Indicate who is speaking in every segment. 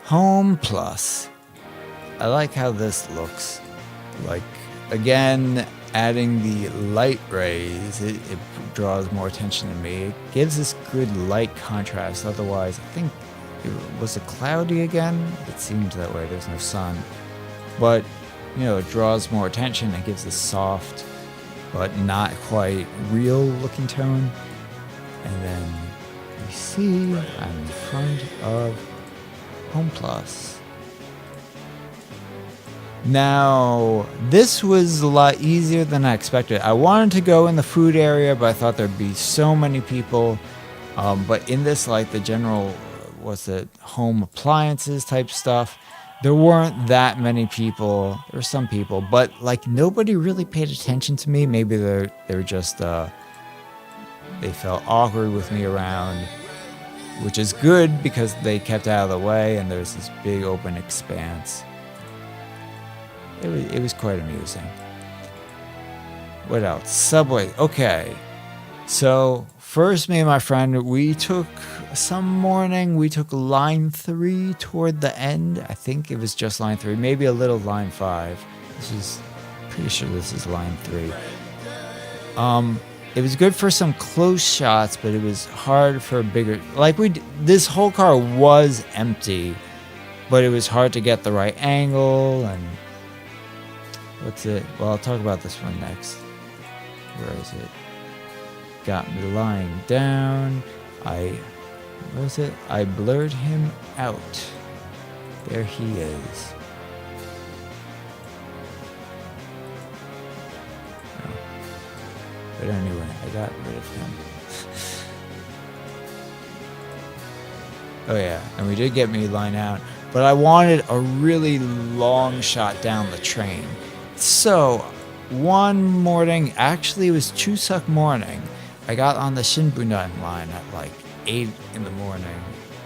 Speaker 1: Home Plus. I like how this looks. Like, again, adding the light rays, it draws more attention to me. It gives this good light contrast. Otherwise, I think was it cloudy again? It seemed that way. There's no sun. But, it draws more attention. It gives this soft, but not quite real looking tone. And then you see I'm in front of Home Plus. Now, this was a lot easier than I expected. I wanted to go in the food area, but I thought there'd be so many people. But in this, like the general, home appliances type stuff, there weren't that many people. There were some people, but like nobody really paid attention to me. Maybe they were just, they felt awkward with me around, which is good because they kept out of the way and there's this big open expanse. It was quite amusing. What else? Subway. Okay. So first, me and my friend, we took line 3 toward the end. I think it was just line 3, maybe a little line 5. Pretty sure this is line 3. It was good for some close shots, but it was hard for bigger. This whole car was empty, but it was hard to get the right angle and. What's it? Well, I'll talk about this one next. Where is it? Got me lying down. I blurred him out. There he is. Oh. But anyway, I got rid of him. Oh yeah, and we did get me lying out. But I wanted a really long shot down the train. So, one morning, actually it was Chuseok morning, I got on the Shinbunan line at like 8 in the morning.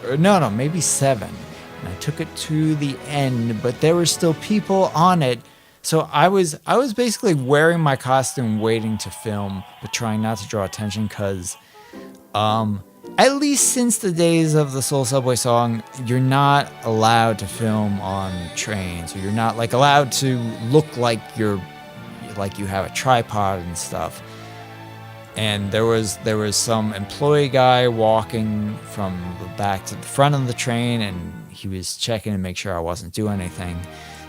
Speaker 1: Or no, maybe 7. And I took it to the end, but there were still people on it. So I was basically wearing my costume waiting to film, but trying not to draw attention because at least since the days of the Seoul Subway song, you're not allowed to film on trains, or you're not like allowed to look like you have a tripod and stuff. And there was some employee guy walking from the back to the front of the train, and he was checking to make sure I wasn't doing anything.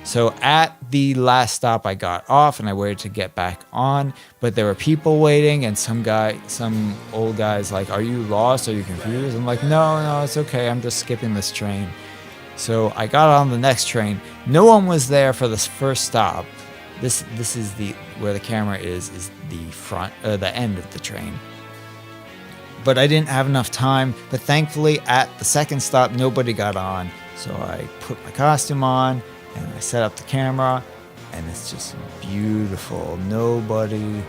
Speaker 1: So at the last stop, I got off and I waited to get back on, but there were people waiting, and some old guy's like, "Are you lost? Are you confused?" I'm like, No, it's okay. I'm just skipping this train. So I got on the next train. No one was there for this first stop. This is where the camera is the front, the end of the train. But I didn't have enough time. But thankfully, at the second stop, nobody got on. So I put my costume on. And I set up the camera, and it's just beautiful. Nobody.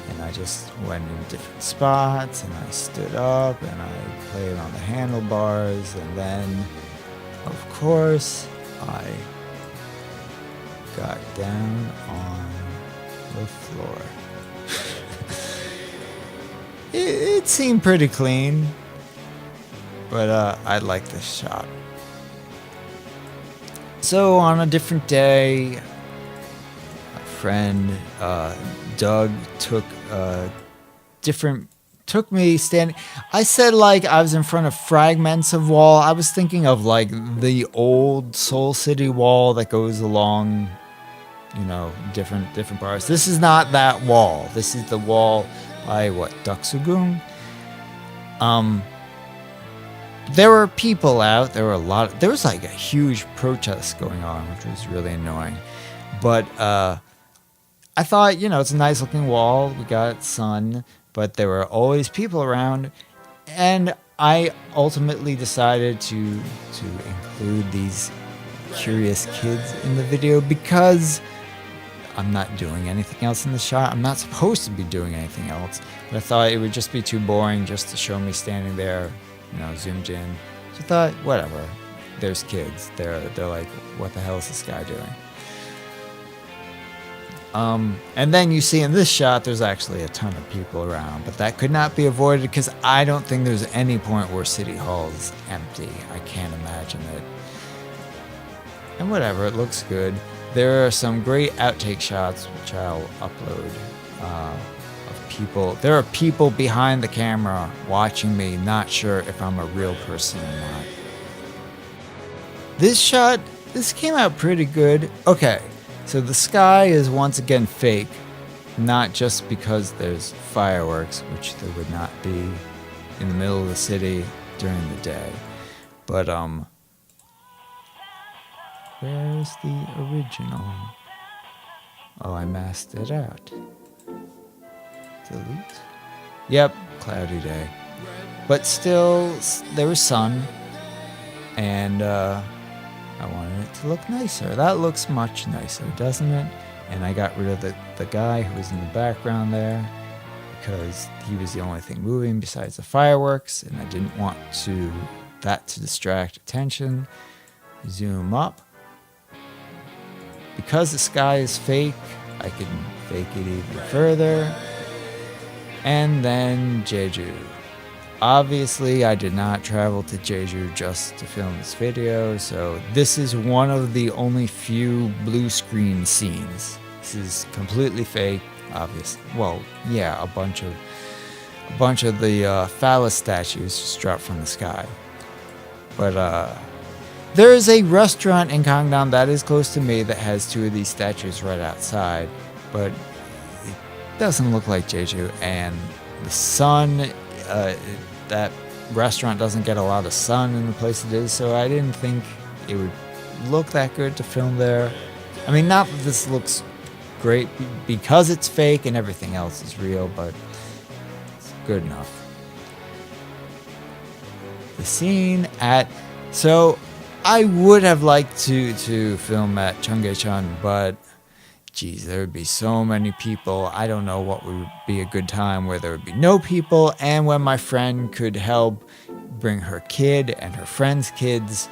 Speaker 1: And I just went in different spots, and I stood up, and I played on the handlebars, and then, of course, I got down on the floor. It seemed pretty clean, but I like this shot. So on a different day, a friend, Doug, took me standing. I said like I was in front of fragments of wall. I was thinking of like the old Seoul City wall that goes along, different parts. This is not that wall. This is the wall by Deoksugung. There were people out. There was like a huge protest going on, which was really annoying. But I thought, it's a nice looking wall. We got sun, but there were always people around. And I ultimately decided to include these curious kids in the video because I'm not doing anything else in the shot. I'm not supposed to be doing anything else. But I thought it would just be too boring just to show me standing there, zoomed in. So I thought, whatever. There's kids. They're like, what the hell is this guy doing? And then you see in this shot, there's actually a ton of people around, but that could not be avoided because I don't think there's any point where City Hall is empty. I can't imagine it. And whatever, it looks good. There are some great outtake shots, which I'll upload, of people. There are people behind the camera watching me, not sure if I'm a real person or not. This shot, this came out pretty good. Okay, so the sky is once again fake, not just because there's fireworks, which there would not be in the middle of the city during the day, but where's the original? Oh, I masked it out. Delete. Yep, cloudy day. But still, there was sun, and I wanted it to look nicer. That looks much nicer, doesn't it? And I got rid of the guy who was in the background there because he was the only thing moving besides the fireworks, and I didn't want that to distract attention. Zoom up. Because the sky is fake, I can fake it even further. And then Jeju. Obviously, I did not travel to Jeju just to film this video, so this is one of the only few blue screen scenes. This is completely fake, obviously. Well, yeah, a bunch of the phallus statues just dropped from the sky. But there is a restaurant in Gangnam that is close to me that has two of these statues right outside, but it doesn't look like Jeju, and the sun, that restaurant doesn't get a lot of sun in the place it is, so I didn't think it would look that good to film there. I mean, not that this looks great because it's fake and everything else is real, but it's good enough. The scene at... So, I would have liked to film at Cheonggyecheon, but geez, there would be so many people. I don't know what would be a good time where there would be no people and when my friend could help bring her kid and her friend's kids.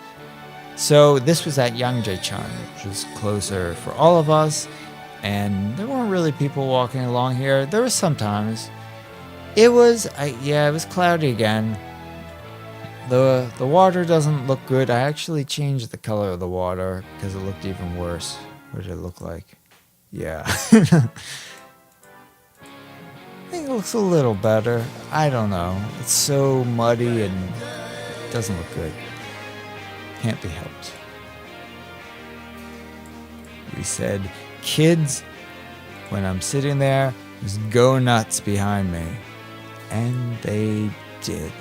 Speaker 1: So this was at Yangjaecheon, which was closer for all of us, and there weren't really people walking along here. There was sometimes. It was cloudy again. The water doesn't look good. I actually changed the color of the water because it looked even worse. What did it look like? Yeah. I think it looks a little better. I don't know. It's so muddy and it doesn't look good. Can't be helped. We said, kids, when I'm sitting there, just go nuts behind me. And they did.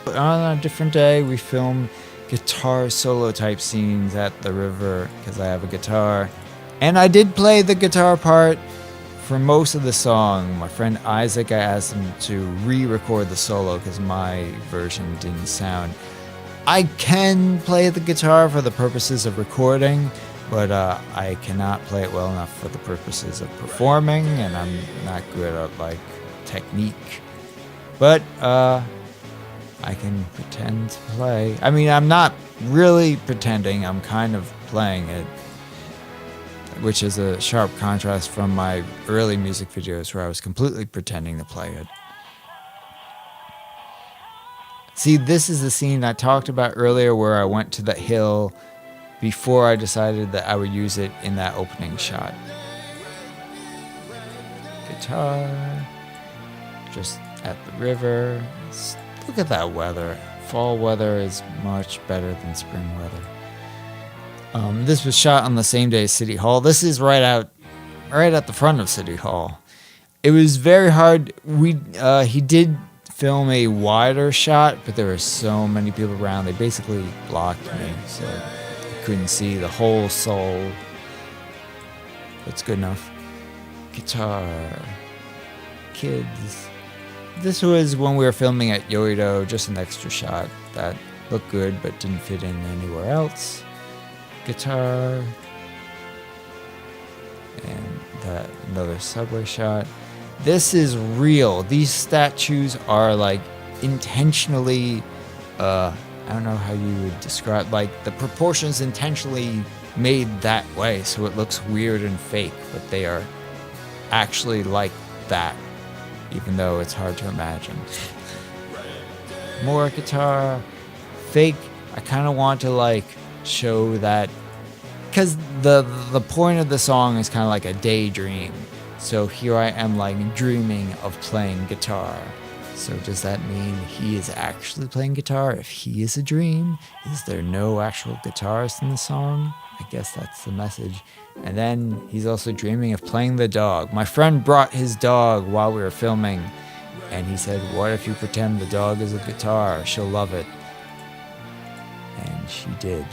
Speaker 1: On a different day, we filmed guitar solo type scenes at the river because I have a guitar. And I did play the guitar part for most of the song. My friend Isaac, I asked him to re-record the solo because my version didn't sound. I can play the guitar for the purposes of recording, but I cannot play it well enough for the purposes of performing, and I'm not good at technique. But I can pretend to play. I mean, I'm not really pretending, I'm kind of playing it, which is a sharp contrast from my early music videos where I was completely pretending to play it. See, this is the scene I talked about earlier where I went to the hill before I decided that I would use it in that opening shot. Guitar, just at the river. Look at that weather. Fall weather is much better than spring weather. This was shot on the same day as City Hall. This is right at the front of City Hall. It was very hard. He did film a wider shot, but there were so many people around. They basically blocked me, so I couldn't see the whole Seoul. That's good enough. Guitar. Kids. This was when we were filming at Yoido, just an extra shot that looked good but didn't fit in anywhere else. Guitar. And that another subway shot. This is real. These statues are intentionally, I don't know how you would describe, the proportions intentionally made that way, so it looks weird and fake, but they are actually like that, even though it's hard to imagine. More guitar, fake. I kind of want to like show that, because the point of the song is kind of like a daydream. So here I am like dreaming of playing guitar. So does that mean he is actually playing guitar? If he is a dream, is there no actual guitarist in the song? I guess that's the message. And then he's also dreaming of playing the dog. My friend brought his dog while we were filming, and he said, what if you pretend the dog is a guitar? She'll love it. And she did.